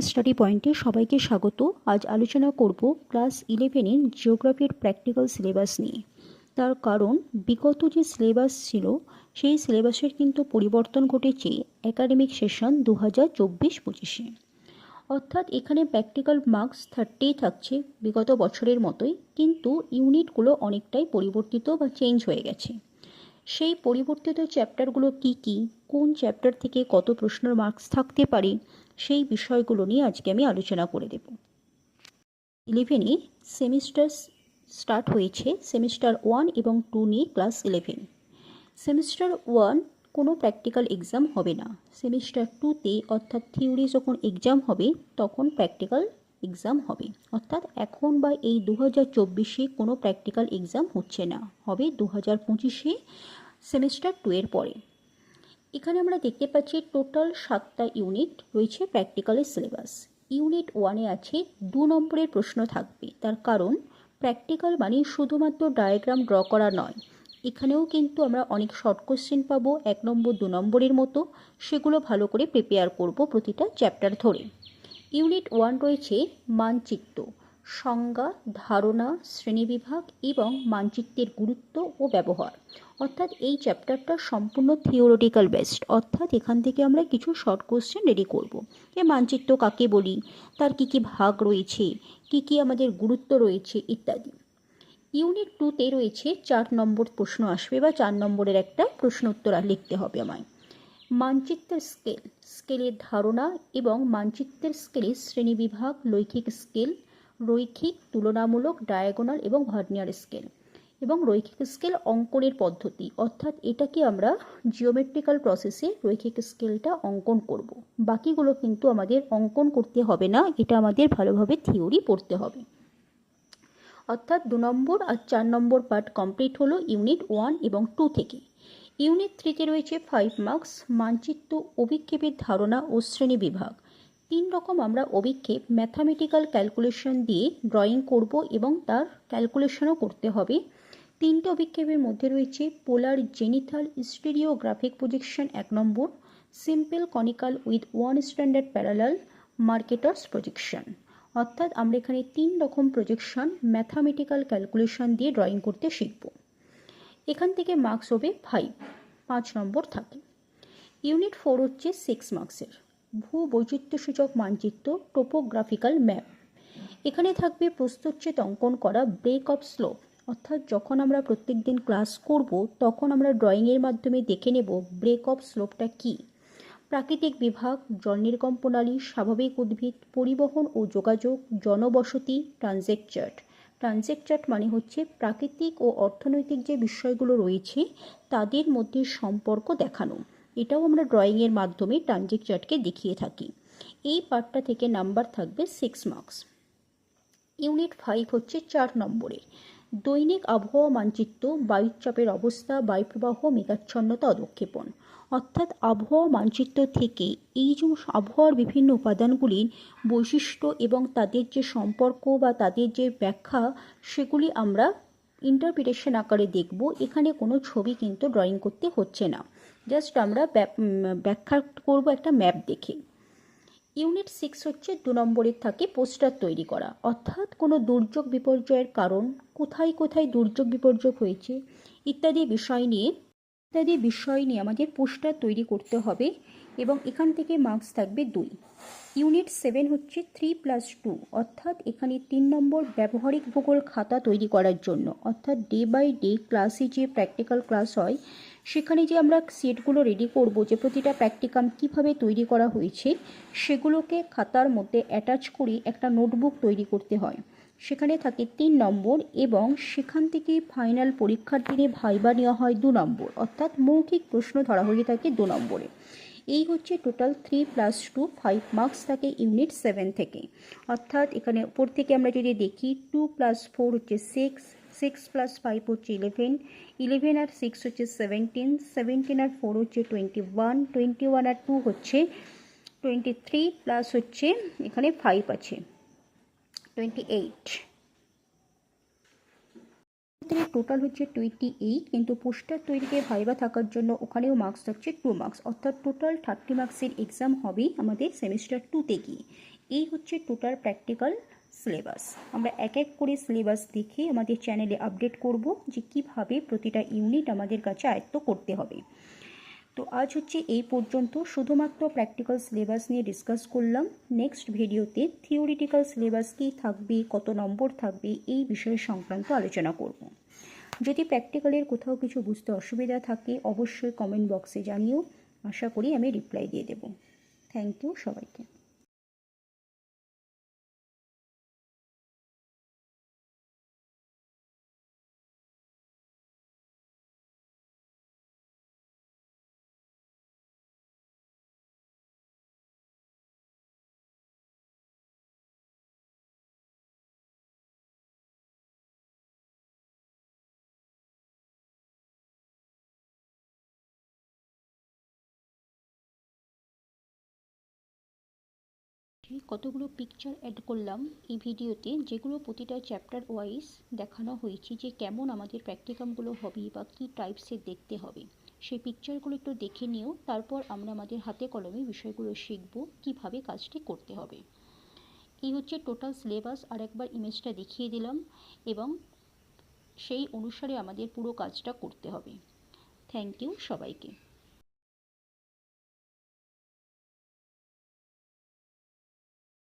Study পয়েন্টে সবাইকে স্বাগত। আজ আলোচনা করব ক্লাস 11-এর জিওগ্রাফির প্র্যাকটিক্যাল সিলেবাস নিয়ে। তার কারণ বিগত যে সিলেবাস ছিল সেই সিলেবাসের কিন্তু পরিবর্তন ঘটেছে একাডেমিক সেশন 2024-25-এ। অর্থাৎ এখানে প্র্যাকটিক্যাল মার্কস 30 থাকছে বিগত বছরের মতোই, কিন্তু ইউনিটগুলো অনেকটাই পরিবর্তিত বা চেঞ্জ হয়ে গেছে। সেই পরিবর্তিত চ্যাপ্টারগুলো কি কি, কোন চ্যাপ্টার থেকে কত প্রশ্নের মার্কস থাকতে পারে, সেই বিষয়গুলো নিয়ে আজকে আমি আলোচনা করে দেব। 11-এ সেমিস্টার স্টার্ট হয়েছে সেমিস্টার 1 এবং 2 নিয়ে ক্লাস 11। সেমিস্টার 1 কোনো প্র্যাকটিক্যাল এক্সাম হবে না। সেমিস্টার 2তে অর্থাৎ থিওরি যখন এক্সাম হবে তখন প্র্যাকটিক্যাল এক্সাম হবে। অর্থাৎ এখন বা এই 2024-এ কোনো প্র্যাকটিক্যাল এক্সাম হচ্ছে না, হবে 2025-এ সেমিস্টার 2 এর পরে। এখানে আমরা দেখতে পাচ্ছি টোটাল 7টা ইউনিট রয়েছে প্র্যাকটিক্যালের সিলেবাস। ইউনিট 1-এ আছে 2 নম্বরের প্রশ্ন থাকবে। তার কারণ প্র্যাকটিক্যাল মানে শুধুমাত্র ডায়াগ্রাম ড্র করা নয়, এখানেও কিন্তু আমরা অনেক শর্ট কোশ্চেন পাবো 1 নম্বর 2 নম্বরের মতো। সেগুলো ভালো করে প্রিপেয়ার করব প্রতিটা চ্যাপ্টার ধরে। ইউনিট 1 রয়েছে মানচিত্র, সংজ্ঞা, ধারণা, শ্রেণীবিভাগ এবং মানচিত্রের গুরুত্ব ও ব্যবহার। অর্থাৎ এই চ্যাপ্টারটা সম্পূর্ণ থিওরিটিক্যাল বেসড, অর্থাৎ এখান থেকে আমরা কিছু শর্ট কোশ্চেন রেডি করব। যে মানচিত্র কাকে বলি, তার কী কী ভাগ রয়েছে, কী কী আমাদের গুরুত্ব রয়েছে ইত্যাদি। ইউনিট 2-তে রয়েছে 4 নম্বর প্রশ্ন আসবে, বা 4 নম্বরের একটা প্রশ্ন উত্তর লিখতে হবে আমায়। মানচিত্রের স্কেল, স্কেলের ধারণা এবং মানচিত্রের স্কেলের শ্রেণীবিভাগ, লৈখিক স্কেল, রৈখিক, তুলনামূলক, ডায়াগোনাল এবং ভার্নিয়ার স্কেল এবং রৈখিক স্কেল অঙ্কনের পদ্ধতি। অর্থাৎ এটাকে আমরা জিওমেট্রিক্যাল প্রসেসে রৈখিক স্কেলটা অঙ্কন করব। বাকিগুলো কিন্তু আমাদের অঙ্কন করতে হবে না, এটা আমাদের ভালোভাবে থিওরি পড়তে হবে। অর্থাৎ 2 নম্বর আর 4 নম্বর পার্ট কমপ্লিট হলো ইউনিট 1 এবং 2 থেকে। ইউনিট 3-তে রয়েছে 5 মার্কস, মানচিত্র, অভিক্ষেপের ধারণা ও শ্রেণী বিভাগ। 3 রকম আমরা অভিক্ষেপ ম্যাথামেটিক্যাল ক্যালকুলেশন দিয়ে ড্রয়িং করব এবং তার ক্যালকুলেশনও করতে হবে। 3টে অভিক্ষেপের মধ্যে রয়েছে polar zenithal stereographic projection 1 number, simple conical with 1 standard parallel, Mercator's projection. অর্থাৎ আমরা এখানে 3 রকম প্রজেকশন ম্যাথামেটিক্যাল ক্যালকুলেশন দিয়ে ড্রয়িং করতে শিখব। এখান থেকে মার্কস হবে 5 নম্বর থাকে। ইউনিট 4 হচ্ছে 6 মার্কসের ভূ বৈচিত্র্যসূচক মানচিত্র, টোপোগ্রাফিক্যাল ম্যাপ। এখানে থাকবে প্রস্থচ্ছেদ অঙ্কন করা, ব্রেক অফ স্লোপ। অর্থাৎ যখন আমরা প্রত্যেক দিন ক্লাস করব তখন আমরা ড্রয়িংয়ের মাধ্যমে দেখে নেব ব্রেক অফ স্লোপটা কী। প্রাকৃতিক বিভাগ, জল নির্গম প্রণালী, স্বাভাবিক উদ্ভিদ, পরিবহন ও যোগাযোগ, জনবসতি, ট্রানজিট চার্ট। ট্রানজিট চার্ট মানে হচ্ছে প্রাকৃতিক ও অর্থনৈতিক যে বিষয়গুলো রয়েছে তাদের মধ্যে সম্পর্ক দেখানো। এটাও আমরা ড্রয়িংয়ের মাধ্যমে ট্রানজিট চার্টকে দেখিয়ে থাকি। এই পার্টটা থেকে নাম্বার থাকবে 6 মার্কস। ইউনিট 5 হচ্ছে 4 নম্বরের দৈনিক আবহাওয়া মানচিত্র, বায়ুচাপের অবস্থা, বায়ুপ্রবাহ, মেঘাচ্ছন্নতা, অধঃক্ষেপণ। অর্থাৎ আবহাওয়া মানচিত্র থেকে এই যে আবহাওয়ার বিভিন্ন উপাদানগুলির বৈশিষ্ট্য এবং তাদের যে সম্পর্ক বা তাদের যে ব্যাখ্যা, সেগুলি আমরা ইন্টারপ্রিটেশন আকারে দেখব। এখানে কোনো ছবি কিন্তু ড্রয়িং করতে হচ্ছে না, জাস্ট আমরা ব্যাখ্যা করব একটা ম্যাপ দেখে। ইউনিট 6 হচ্ছে 2 নম্বরের থাকে পোস্টার তৈরি করা। অর্থাৎ কোনো দুর্যোগ বিপর্যয়ের কারণ, কোথায় কোথায় দুর্যোগ বিপর্যয় হয়েছে ইত্যাদি বিষয় নিয়ে আমাদের পোস্টার তৈরি করতে হবে এবং এখান থেকে মার্কস থাকবে 2। ইউনিট 7 হচ্ছে 3+2, অর্থাৎ এখানে 3 নম্বর ব্যবহারিক ভূগোল খাতা তৈরি করার জন্য। অর্থাৎ ডে বাই ডে ক্লাসে যে প্র্যাকটিক্যাল ক্লাস হয় সেখানে যে আমরা সেটগুলো রেডি করব, যে প্রতিটা প্র্যাকটিকাম কিভাবে তৈরি করা হয়েছে সেগুলোকে খাতার মধ্যে অ্যাটাচ করে একটা নোটবুক তৈরি করতে হয়। সেখানে থাকে 3 নম্বর এবং সেখান থেকে ফাইনাল পরীক্ষার দিনে ভাইবা নেওয়া হয় 2 নম্বর। অর্থাৎ মৌখিক প্রশ্ন ধরা হয়ে থাকে 2 নম্বরে। এই হচ্ছে টোটাল 3+2, 5 মার্কস থাকে ইউনিট 7 থেকে। অর্থাৎ এখানে উপর থেকে আমরা যদি দেখি 2+4 হচ্ছে 6, 6+5 হচ্ছে 11, 11 আর 6 হচ্ছে 17, 17 আর 4 হচ্ছে 21, 21 আর 2 হচ্ছে 23, প্লাস হচ্ছে এখানে 5 আছে 28। টোটাল হচ্ছে 28, কিন্তু পোস্টার তৈরিতে ভাইবা থাকার জন্য ওখানেও মার্কস থাকছে 2 মার্কস। অর্থাৎ টোটাল 30 মার্কসের এক্সাম হবে আমাদের সেমিস্টার 2-তে গিয়ে। এই হচ্ছে টোটাল প্র্যাকটিক্যাল সিলেবাস। আমরা এক এক করে সিলেবাস দেখে আমাদের চ্যানেলে আপডেট করব যে কিভাবে প্রতিটা ইউনিট আমাদের কাছে আয়ত্ত করতে হবে। তো আজ হচ্ছে এই পর্যন্ত, শুধুমাত্র প্র্যাকটিক্যাল সিলেবাস নিয়ে ডিসকাস করলাম। নেক্সট ভিডিওতে থিওরিটিক্যাল সিলেবাস কী থাকবে, কত নম্বর থাকবে, এই বিষয় সংক্রান্ত আলোচনা করব। যদি প্র্যাকটিক্যালের কোথাও কিছু বুঝতে অসুবিধা থাকে অবশ্যই কমেন্ট বক্সে জানিও, আশা করি আমি রিপ্লাই দিয়ে দেব। থ্যাংক ইউ সবাইকে। কতগুলো পিকচার অ্যাড করলাম এই ভিডিওতে, যেগুলো প্রতিটা চ্যাপ্টার ওয়াইজ দেখানো হয়েছে যে কেমন আমাদের প্র্যাকটিকামগুলো হবে বা কী টাইপসের দেখতে হবে। সেই পিকচারগুলো একটু দেখে নিও, তারপর আমরা আমাদের হাতে কলমে বিষয়গুলো শিখব কিভাবে কাজটি করতে হবে। এই হচ্ছে টোটাল সিলেবাস, আর একবার ইমেজটা দেখিয়ে দিলাম, এবং সেই অনুসারে আমাদের পুরো কাজটা করতে হবে। থ্যাংক ইউ সবাইকে।